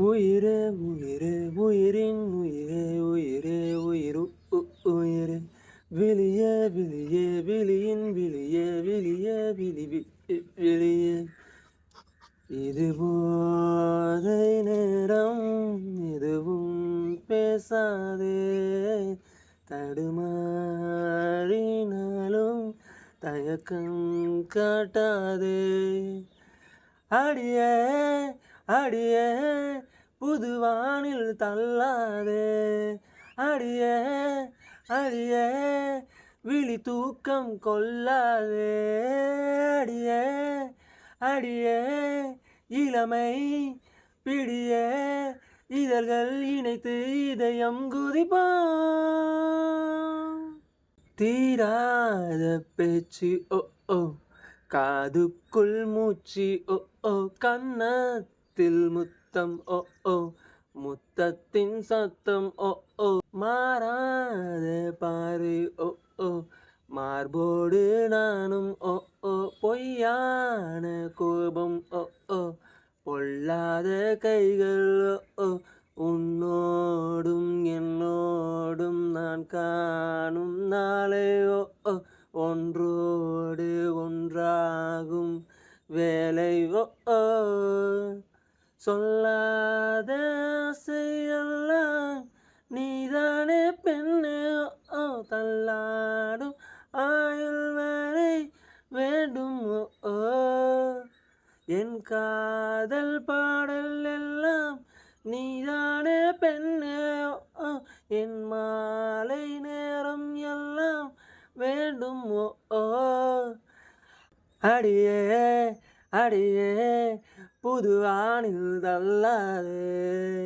உயிரே உயிரே உயிரின் உயிரே உயிரே உயிரு உயிரே விழியே விழியே விழியின் விழியே விழியே விழியே இது போதை நேரம் எதுவும் பேசாதே தடுமாறினாலும் தயக்கம் காட்டாதே அடியே அடியே புதுவானில் தள்ளாதே அடியே அடியே விழி தூக்கம் கொள்ளாதே அடியே அடியே இளமை பிடியே இதழ்கள் இணைத்து இதயம் குதிப்பான் தீராத பேச்சு ஓ ஓ காதுக்குள் மூச்சு ஓ ஓ கன்னத்தில் முத்தம் ஓ ஓ முத்தத்தின் சத்தம் ஓ ஓ மாறாத பாரு ஓ ஓ மார்போடு நானும் ஓ ஓ பொய்யான கோபம் ஓ ஓ பொல்லாத கைகள் ஓ ஓ உன்னோடும் என்னோடும் நான் காணும் நாளே ஓ ஓ ஒன்றோடு ஒன்றாகும் வேலை ஓ ஓ சொல்லாத ஆசையெல்லாம் நீதானே பெண்ணே ஓ தள்ளாடும் ஆயுள் வரை வேண்டும் ஓ ஓ என் காதல் பாடல் எல்லாம் நீதானே பெண்ணே ஓ என் மாலை நேரம் எல்லாம் வேண்டும் ஓ ஓ அடியே அடியே புதுவானில் தள்ளாதே